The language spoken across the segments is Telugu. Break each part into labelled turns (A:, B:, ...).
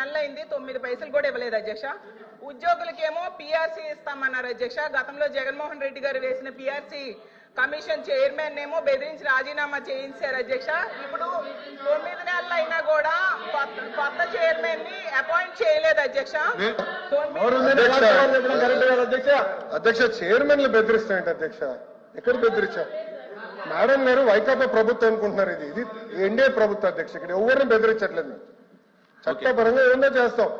A: నెలలు అయింది, 9 పైసలు కూడా ఇవ్వలేదు అధ్యక్ష. ఉద్యోగులకేమో పిఆర్సీ ఇస్తామన్నారు అధ్యక్ష. గతంలో జగన్మోహన్ రెడ్డి గారు వేసిన పిఆర్సీ కమిషన్ చైర్మన్ ఏమో బెదిరించి రాజీనామా చేయించారు అధ్యక్ష. ఇప్పుడు 9 నెలలు అయినా కూడా కొత్త చైర్మన్ ని అపాయింట్ చేయలేదు అధ్యక్ష.
B: అధ్యక్ష చైర్మన్లు బెదిరిస్తాయంట అధ్యక్ష. ఎక్కడ బెదిరించా? మేడం గారు వైకాపా ప్రభుత్వం అనుకుంటున్నారు. ఇది ఎన్డీఏ ప్రభుత్వం అధ్యక్ష. ఇక్కడ ఎవరిని బెదిరించట్లేదు. చట్టపరంగా ఏమన్నా చేస్తాం.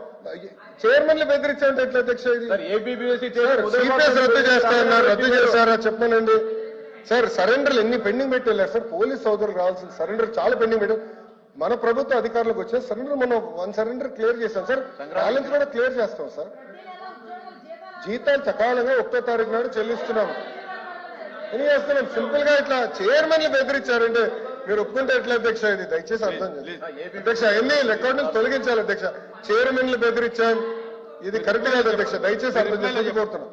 B: చైర్మన్లు బెదిరించాలంటే ఎట్లా అధ్యక్ష? ఇది సిపిఎస్ రద్దు చేస్తారన్నారు, రద్దు చేస్తారా చెప్పనండి సార్. సరెండర్లు ఎన్ని పెండింగ్ పెట్టి వెళ్ళారు సార్. పోలీస్ సోదరులు రావాల్సిన సరెండర్ చాలా పెండింగ్ పెట్టారు. మన ప్రభుత్వ అధికారులకు వచ్చే సరెండర్ మనం 1 సరెండర్ క్లియర్ చేస్తాం సార్. బ్యాలెన్స్ కూడా క్లియర్ చేస్తాం సార్. జీతాలు సకాలంగా 1వ తారీఖు నాడు చెల్లిస్తున్నాము. ఏం చేస్తున్నాం? సింపుల్ గా ఇట్లా చైర్మన్లు బెదిరించారంటే మీరు ఒప్పుకుంటే ఎట్లా అధ్యక్ష? ఇది దయచేసి అర్థం చేయండి అధ్యక్ష. ఎన్ని రికార్డు నుంచి తొలగించాలి అధ్యక్ష. చైర్మన్లు బెదిరించాం, ఇది కరెక్ట్ కాదు అధ్యక్ష. దయచేసి అర్థం చేసి కోరుతున్నాం.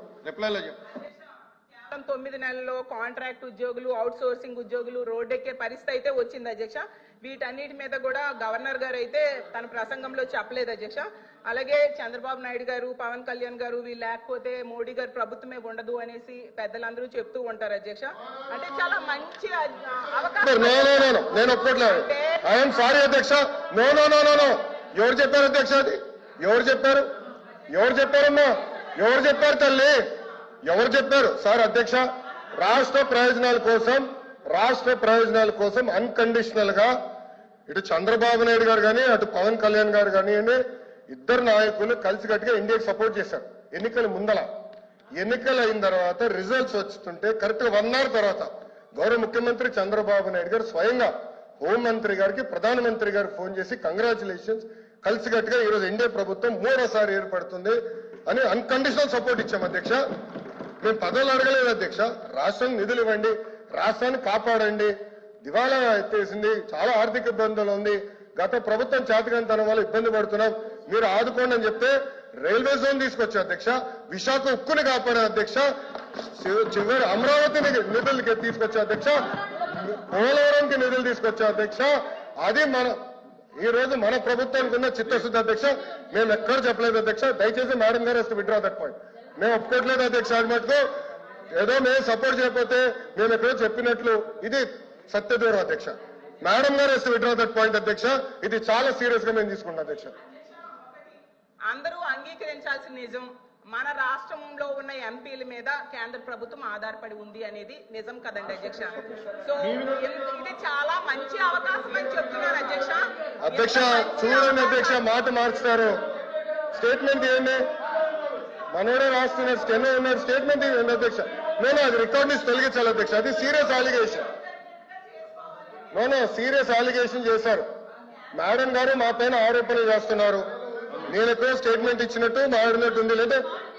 A: 9 నెలల్లో కాంట్రాక్ట్ ఉద్యోగులు, అవుట్ సోర్సింగ్ ఉద్యోగులు రోడ్డెక్కే పరిస్థితి అయితే వచ్చింది అధ్యక్ష. వీటన్నిటి మీద కూడా గవర్నర్ గారు అయితే తన ప్రసంగంలో చెప్పలేదు అధ్యక్ష. అలాగే చంద్రబాబు నాయుడు గారు, పవన్ కళ్యాణ్ గారు వీళ్ళు లేకపోతే మోడీ గారు ప్రభుత్వమే ఉండదు అనేసి పెద్దలందరూ చెప్తూ ఉంటారు అధ్యక్ష. అంటే చాలా మంచి అవకాశం.
B: నేను ఒప్పుకోవట్లేదు. ఐఎమ్ సారీ అధ్యక్ష. No no no no no. ఎవరు చెప్పారు అధ్యక్ష? అది ఎవరు చెప్పారు? ఎవరు చెప్పారమ్మా? ఎవరు చెప్పారు తల్లి? ఎవరు చెప్పారు సార్? అధ్యక్ష రాష్ట్ర ప్రయోజనాల కోసం అన్కండిషనల్ గా ఇటు చంద్రబాబు నాయుడు గారు కానీ అటు పవన్ కళ్యాణ్ గారు కానివ్వండి, ఇద్దరు నాయకులు కలిసికట్టుగా ఇండియాకి సపోర్ట్ చేశారు. ఎన్నికల ముందల, ఎన్నికలు అయిన తర్వాత రిజల్ట్స్ వస్తుంటే కరెక్ట్ గా 1 అవర్ తర్వాత గౌరవ ముఖ్యమంత్రి చంద్రబాబు నాయుడు గారు స్వయంగా హోంమంత్రి గారికి, ప్రధానమంత్రి గారికి ఫోన్ చేసి కంగ్రాచులేషన్స్, కలిసికట్టుగా ఈరోజు ఎన్డీఏ ప్రభుత్వం 3వసారి ఏర్పడుతుంది అని అన్కండిషనల్ సపోర్ట్ ఇచ్చాం అధ్యక్ష. మేము పదవులు అడగలేదు అధ్యక్ష. రాష్ట్రానికి నిధులు ఇవ్వండి, రాష్ట్రాన్ని కాపాడండి, దివాలా ఎత్తేసింది, చాలా ఆర్థిక ఇబ్బందులు ఉంది, గత ప్రభుత్వం చేతకంతనం వల్ల ఇబ్బంది పడుతున్నాం, మీరు ఆదుకోండి అని చెప్తే రైల్వే జోన్ తీసుకొచ్చా అధ్యక్ష. విశాఖ ఉక్కుని కాపాడే అధ్యక్ష. చివరి అమరావతిని నిధులకి తీసుకొచ్చా అధ్యక్ష. పోలవరంకి నిధులు తీసుకొచ్చా అధ్యక్ష. అది ఈ రోజు మన ప్రభుత్వానికి ఉన్న చిత్తశుద్ధి అధ్యక్ష. మేము ఎక్కడ చెప్పలేదు అధ్యక్ష. దయచేసి మేడం గారు వస్తే విత్డ్రా దట్ పాయింట్. మేము ఒప్పుకోవట్లేదు అధ్యక్ష. అది మటుకు ఏదో మేము సపోర్ట్ చేయకపోతే మేము ఎక్కడో చెప్పినట్లు ఇది సత్యదూరం అధ్యక్ష. మేడం గారు వస్తే విత్డ్రా దట్ పాయింట్ అధ్యక్ష. ఇది చాలా సీరియస్ గా మేము తీసుకుంటాం అధ్యక్ష.
A: అందరూ అంగీకరించాల్సిన నిజం, మన రాష్ట్రంలో ఉన్న ఎంపీల మీద కేంద్ర ప్రభుత్వం ఆధారపడి ఉంది అనేది నిజం కదండి అధ్యక్ష. సో ఇది చాలా మంచి అవకాశం అని చెప్తున్నారు అధ్యక్ష.
B: అధ్యక్ష చూడండి అధ్యక్ష, మాట మార్చుతారు. స్టేట్మెంట్ ఇవ్వండి. మనోడే రాస్తున్నారు, స్టెనో ఉన్నారు, స్టేట్మెంట్ ఇవ్వండి అధ్యక్ష. నేను అది రికార్డ్ నుంచి తొలగించాలి అధ్యక్ష. అది సీరియస్ అలిగేషన్. సీరియస్ అలిగేషన్ చేశారు మేడం గారు. మా పైన ఆరోపణలు చేస్తున్నారు. నేను ఎక్కడో స్టేట్మెంట్ ఇచ్చినట్టు మాట్లాడినట్టు ఉంది, లేదా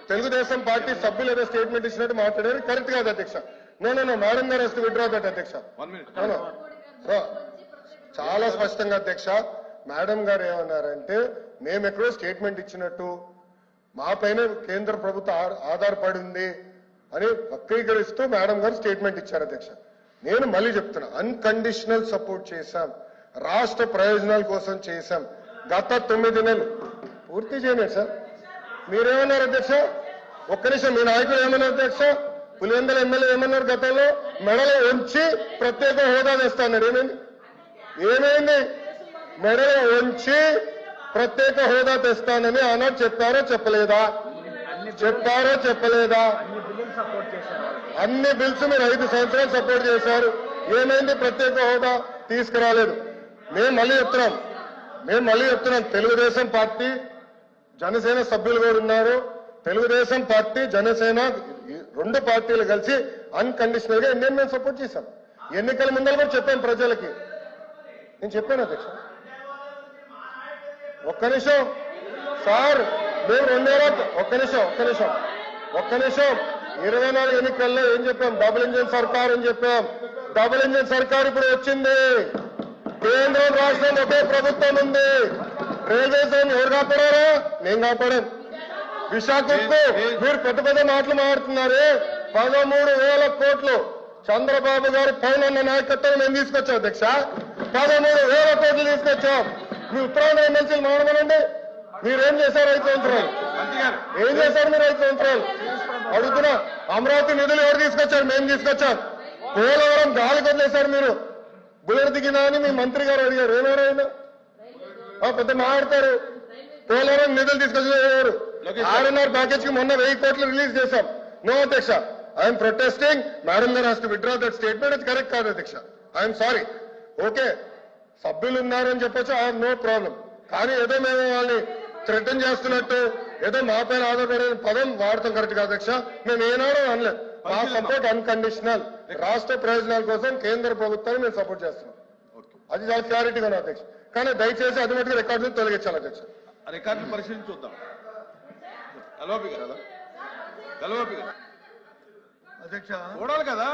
B: తెలుగుదేశం పార్టీ సభ్యులు ఏదో స్టేట్మెంట్ ఇచ్చినట్టు మాట్లాడారు. కరెక్ట్ కాదు అధ్యక్ష. నో మేడం గారు వస్తే విత్డ్రా దట్ అధ్యక్ష. చాలా స్పష్టంగా అధ్యక్ష మేడం గారు ఏమన్నారంటే మేము ఎక్కడో స్టేట్మెంట్ ఇచ్చినట్టు, మా పైన కేంద్ర ప్రభుత్వం ఆధారపడి ఉంది అని వక్రీకరిస్తూ మేడం గారు స్టేట్మెంట్ ఇచ్చారు అధ్యక్ష. నేను మళ్ళీ చెప్తున్నా, అన్కండిషనల్ సపోర్ట్ చేశాం, రాష్ట్ర ప్రయోజనాల కోసం చేశాం. గత 9 నెలలు పూర్తి చేయలేదు సార్. మీరేమన్నారు అధ్యక్ష? ఒక్క నిమిషం. మీ నాయకులు ఏమన్నారు అధ్యక్ష? పులివెందుల ఎమ్మెల్యే ఏమన్నారు? గతంలో మెడలో ఉంచి ప్రత్యేక హోదా తెస్తాన్నారు. ఏమైంది? మెడలో ఉంచి ప్రత్యేక హోదా తెస్తానని ఆనాడు చెప్పారో చెప్పలేదా? అన్ని బిల్స్ మీరు 5 సంవత్సరాలు సపోర్ట్ చేశారు. ఏమైంది? ప్రత్యేక హోదా తీసుకురాలేదు. మేము మళ్ళీ చెప్తున్నాం తెలుగుదేశం పార్టీ, జనసేన సభ్యులు కూడా ఉన్నారు. తెలుగుదేశం పార్టీ, జనసేన 2 పార్టీలు కలిసి అన్కండిషనల్ గా ఇండియన్ మేము సపోర్ట్ చేశాం. ఎన్నికల ముందర కూడా చెప్పాను ప్రజలకి. నేను చెప్పాను అధ్యక్ష. ఒక్క నిమిషం సార్. మేము 24 ఎన్నికల్లో ఏం చెప్పాం? డబుల్ ఇంజిన్ సర్కార్ అని చెప్పాం. డబుల్ ఇంజిన్ సర్కార్ ఇప్పుడు వచ్చింది. కేంద్రం రాష్ట్రం ఒకే ప్రభుత్వం ఉంది. రైల్వే జోన్ ఎవరు కాపాడారా? మేము కాపాడాం. విశాఖకు మీరు పెద్ద మాటలు మాట్లాడుతున్నారే. 13,000 కోట్లు చంద్రబాబు గారు పైన నాయకత్వం మేము తీసుకొచ్చాం అధ్యక్ష. 13,000 కోట్లు తీసుకొచ్చాం. మీ ఉత్తరాంధ్ర ఎమ్మెల్సీలు మాట్లాడమనండి. మీరేం చేశారు 5 సంవత్సరాలు? ఏం చేశారు మీరు 5 సంవత్సరాలు? అడుగుతున్నా. అమరావతి నిధులు ఎవరు తీసుకొచ్చారు? మేము తీసుకొచ్చాం. పోలవరం గాలి వదిలేశారు మీరు. బుల్లెట్ దిగినా అని మీ మంత్రి గారు అడిగారు. ఏమేరైనా పెద్ద మాట్లాడతారు. పోలవరం నిధులు తీసుకొచ్చారు. 6.5 ప్యాకేజ్ కి మొన్న 1000 కోట్లు రిలీజ్ చేశాం. నో అధ్యక్ష, ఐఎమ్ ప్రొటెస్టింగ్. మేడం గారు has to withdraw that statement. ఇది కరెక్ట్ కాదు అధ్యక్ష. I'm sorry. ఓకే, సభ్యులు ఉన్నారని చెప్పొచ్చు, ఐ హావ్ నో ప్రాబ్లం. కానీ ఏదో మేము వాళ్ళని థ్రెటన్ చేస్తున్నట్టు ఏదో మా పైన ఆధారపడే పదం వాడతాం కరెక్ట్ కాదు అధ్యక్ష. మేము ఏనాడో అనలేదు. మా సపోర్ట్ అన్కండిషనల్. రాష్ట్ర ప్రయోజనాల కోసం కేంద్ర ప్రభుత్వాన్ని మేము సపోర్ట్ చేస్తున్నాం. అది చాలా క్లారిటీగా ఉంది అధ్యక్ష. కానీ దయచేసి అది మటుకు రికార్డును తొలగించాలి అధ్యక్ష.
C: రికార్డు పరిశీలించి చూద్దాం.
D: అధ్యక్ష
C: చూడాలి కదా.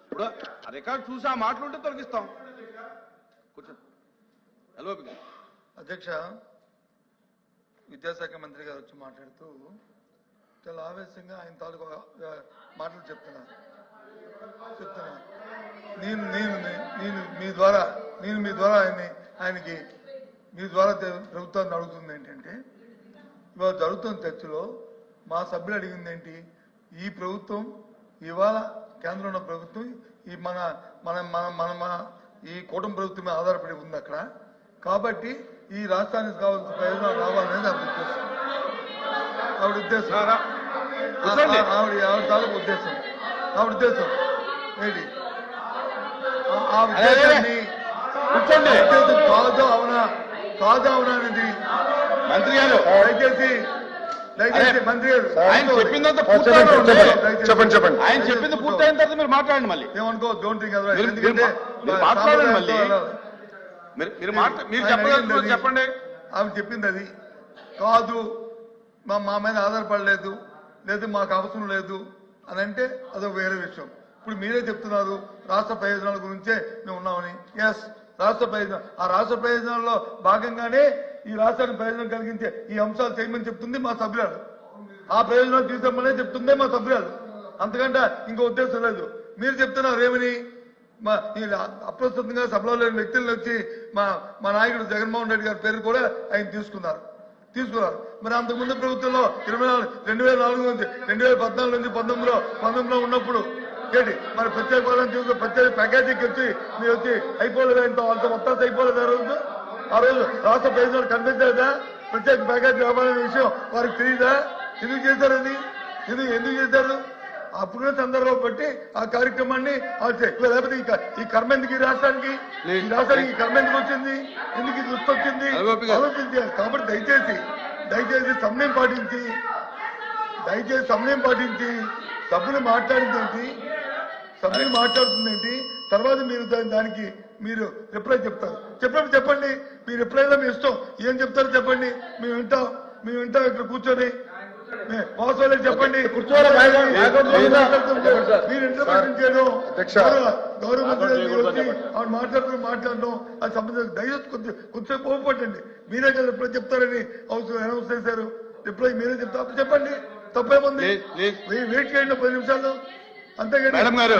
C: ఇప్పుడు ఆ రికార్డు చూసి ఆ మాటలుంటే తొలగిస్తాం. కూర్చోండి.
D: అధ్యక్ష, విద్యాశాఖ మంత్రి గారు వచ్చి మాట్లాడుతూ చాలా ఆవేశంగా ఆయన తాలూకు మాటలు చెప్తున్నారు. నేను మీ ద్వారా ఆయనకి మీ ద్వారా ప్రభుత్వాన్ని అడుగుతుంది ఏంటంటే, ఇవాళ జరుగుతున్న చర్చలో మా సభ్యులు అడిగింది ఏంటి? ఈ ప్రభుత్వం ఇవాళ కేంద్రంలో ఉన్న ప్రభుత్వం ఈ మన మన మన మన మన ఈ కూటమి ప్రభుత్వమే ఆధారపడి ఉంది అక్కడ. కాబట్టి ఈ రాష్ట్రానికి కావాల్సిన ప్రయోజనాలు రావాలనేది ఆవిడ ఉద్దేశం. ఆవిడ తాలూకు ఉద్దేశం. ఆవిడ ఉద్దేశం ఏంటి? ఆ ఉద్దేశాన్ని కాదు అవునా అనేది
C: మంత్రి గారు
D: దయచేసి మంత్రి గారు
C: ఆయన చెప్పిందంతా
B: చెప్పండి.
C: ఆయన చెప్పింది పూర్తయిన తర్వాత మీరు మాట్లాడండి. మళ్ళీ
D: ఏమనుకో, డోంట్ థింక్
C: ఎందుకంటే మాట్లాడండి. మళ్ళీ మీరు చెప్పండి.
D: ఆమె చెప్పింది అది కాదు, మా మీద ఆధారపడలేదు, లేదు మాకు అవసరం లేదు అని అంటే అదొక వేరే విషయం. ఇప్పుడు మీరే చెప్తున్నారు రాష్ట్ర ప్రయోజనాల గురించే మేము ఉన్నామని. ఎస్, రాష్ట్ర ప్రయోజనం. ఆ రాష్ట్ర ప్రయోజనాల్లో భాగంగానే ఈ రాష్ట్రానికి ప్రయోజనం కలిగించే ఈ అంశాలు చేయమని చెప్తుంది మా సభ్యురాలు. ఆ ప్రయోజనాలు తీసుకోమనే చెప్తుందే మా సభ్యురాలు. అంతకంటే ఇంకో ఉద్దేశం లేదు. మీరు చెప్తున్నారు ఏమని? అప్రస్తుతంగా సభలో లేని వ్యక్తులను వచ్చి మా నాయకుడు జగన్మోహన్ రెడ్డి గారి పేరు కూడా ఆయన తీసుకున్నారు. మరి అంతకుముందు ప్రభుత్వంలో 2004 నుంచి 2014 నుంచి 19లో ఉన్నప్పుడు ఏంటి మరి ప్రత్యేక ప్రత్యేక ప్యాకేజీకి వచ్చి మీరు వచ్చి అయిపోలేదు, వాళ్ళతో మొత్తం అయిపోలేదు. ఆ రోజు రాష్ట్ర ప్రయోజనాలు కనిపించలేదా? ప్రత్యేక ప్యాకేజీ రావాలనే విషయం వారికి తెలియదా? ఎందుకు చేశారు అది? ఎందుకు చేశారు? అప్పుడున్న సందర్భం బట్టి ఆ కార్యక్రమాన్ని లేకపోతే ఈ కర్మ ఎందుకు ఈ రాష్ట్రానికి ఈ కర్మ ఎందుకు వచ్చింది? ఎందుకు ఇది వచ్చింది? ఆలోచించాలి. కాబట్టి దయచేసి సమయం పాటించి సభ్యులు మాట్లాడుతుందేంటి? తర్వాత మీరు దానికి మీరు రిప్లై చెప్తారు. చెప్పండి. మీ రిప్లైలో మీ ఇష్టం. ఏం చెప్తారో చెప్పండి. మేము వింటాం ఇక్కడ కూర్చొని. మోసాలే చెప్పండి. మీరు ఇంటర్ప్రిటేషన్ చేయడం, గౌరవ మంత్రి మాట్లాడడం అది సంబంధించిన దయచేసి కొంచెం కోపపట్టండి. మీరే కదా రిప్లై చెప్తారని అనౌన్స్ చేశారు. రిప్లై మీరే చెప్తారు. చెప్పండి, తప్పేముంది? వెయిట్ చేయండి 10 నిమిషాలు. అంతేగాని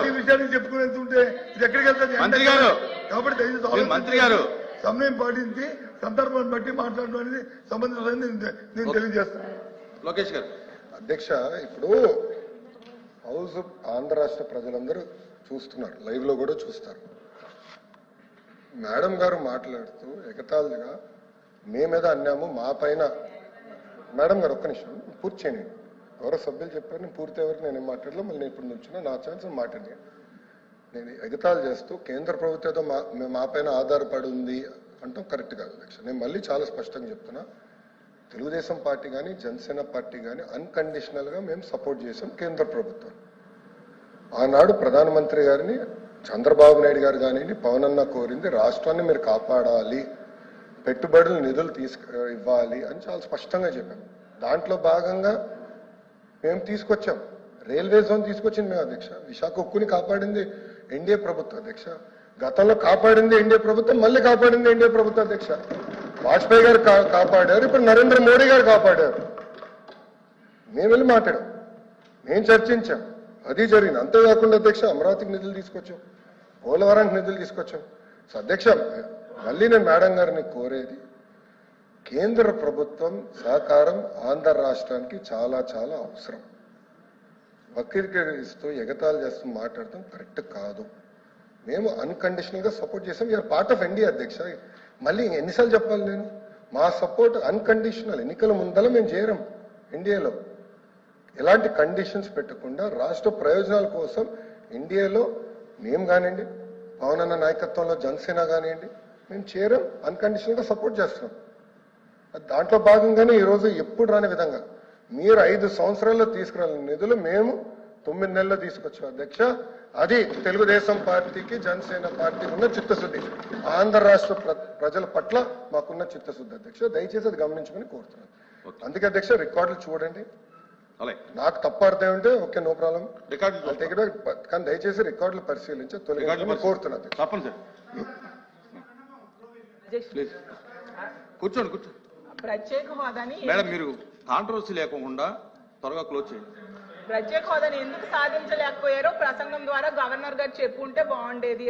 D: ఈ విషయాన్ని చెప్పుకునేస్తుంటే ఇది ఎక్కడికి వెళ్తుంది? కాబట్టి దయచేసి మంత్రి గారు సమయం పాటించి సందర్భాన్ని బట్టి మాట్లాడడం అనేది సంబంధించింది నేను తెలియజేస్తాను.
C: లోకేష్ గారు.
B: అధ్యక్ష, ఇప్పుడు హౌస్ ఆంధ్ర రాష్ట్ర ప్రజలందరూ చూస్తున్నారు, లైవ్ లో కూడా చూస్తారు. మేడం గారు మాట్లాడుతూ ఎగతాళిగా మేమేదో అన్నాము మా పైన. మేడం గారు ఒక్క నిమిషం పూర్తి చేయండి. ఎవరో సభ్యులు చెప్పారు, నేను పూర్తి ఎవరికి నేనేం మాట్లాడలేదు. మళ్ళీ నేను ఇప్పుడు నుంచున్నా, నా ఛాన్స్ మాట్లాడి నేను ఎగతాళి చేస్తూ కేంద్ర ప్రభుత్వంతో మా పైన ఆధారపడి ఉంది అంటాం కరెక్ట్ కాదు అధ్యక్ష. నేను మళ్ళీ చాలా స్పష్టంగా చెప్తున్నా, తెలుగుదేశం పార్టీ కానీ జనసేన పార్టీ కానీ అన్కండిషనల్ గా మేము సపోర్ట్ చేసాం కేంద్ర ప్రభుత్వం. ఆనాడు ప్రధానమంత్రి గారిని చంద్రబాబు నాయుడు గారు కానివ్వండి, పవన్ అన్న కోరింది రాష్ట్రాన్ని మీరు కాపాడాలి, పెట్టుబడులు నిధులు ఇవ్వాలి అని చాలా స్పష్టంగా చెప్పాం. దాంట్లో భాగంగా మేము తీసుకొచ్చాం. రైల్వే జోన్ తీసుకొచ్చింది మేము అధ్యక్ష. విశాఖ ఉక్కుని కాపాడింది ఎన్డీఏ ప్రభుత్వం అధ్యక్ష. గతంలో కాపాడింది ఎన్డీఏ ప్రభుత్వం, మళ్ళీ కాపాడింది ఎన్డీఏ ప్రభుత్వం అధ్యక్ష. వాజ్పేయి గారు కాపాడారు, ఇప్పుడు నరేంద్ర మోడీ గారు కాపాడారు. మేము వెళ్ళి మాట్లాడాం, మేము చర్చించాం, అది జరిగింది. అంతేకాకుండా అధ్యక్ష అమరావతికి నిధులు తీసుకొచ్చాం, పోలవరానికి నిధులు తీసుకొచ్చాం. సో అధ్యక్ష మళ్ళీ నేను మేడం గారిని కోరేది, కేంద్ర ప్రభుత్వం సహకారం ఆంధ్ర రాష్ట్రానికి చాలా చాలా అవసరం. వక్రీకరిస్తూ ఎగతాళి చేస్తూ మాట్లాడటం కరెక్ట్ కాదు. మేము అన్కండిషనల్ గా సపోర్ట్ చేసాం. వీఆర్ పార్ట్ ఆఫ్ ఎన్డీఏ అధ్యక్ష. మళ్ళీ ఎన్నిసార్లు చెప్పాలి నేను? మా సపోర్ట్ అన్కండిషనల్. ఎన్నికల ముందల మేము చేరం. ఎన్డీఏలో ఎలాంటి కండిషన్స్ పెట్టకుండా రాష్ట్ర ప్రయోజనాల కోసం ఎన్డీఏలో మేము కానివ్వండి, పవన్ అన్న నాయకత్వంలో జనసేన కానివ్వండి, మేము చేరం. అన్కండిషనల్ గా సపోర్ట్ చేస్తున్నాం. దాంట్లో భాగంగానే ఈరోజు ఎప్పుడు రాని విధంగా మీరు 5 సంవత్సరాల్లో తీసుకురాని నిధులు మేము 9 నెలల్లో తీసుకొచ్చాం అధ్యక్ష. అది తెలుగుదేశం పార్టీకి జనసేన పార్టీకి ఉన్న చిత్తశుద్ధి. ఆంధ్ర రాష్ట్ర ప్రజల పట్ల మాకున్న చిత్తశుద్ధి అధ్యక్ష. దయచేసి అది గమనించుకుని కోరుతున్నాను. అందుకే అధ్యక్ష రికార్డులు చూడండి. నాకు తప్పు అర్థం ఉంటే ఓకే, నో ప్రాబ్లం, కానీ దయచేసి రికార్డులు పరిశీలించి తొలగించమని కోరుతున్నాను.
C: కూర్చోండి కూర్చోండి
A: ప్రత్యేక హోదాని
C: మేడం, మీరు కాంట్రవర్సీ లేకుండా త్వరగా క్లోజ్ చేయండి.
A: ప్రత్యేక హోదాని ఎందుకు సాధించలేకపోయారో ప్రసంగం ద్వారా గవర్నర్ గారు చెప్పుంటే బాగుండేది.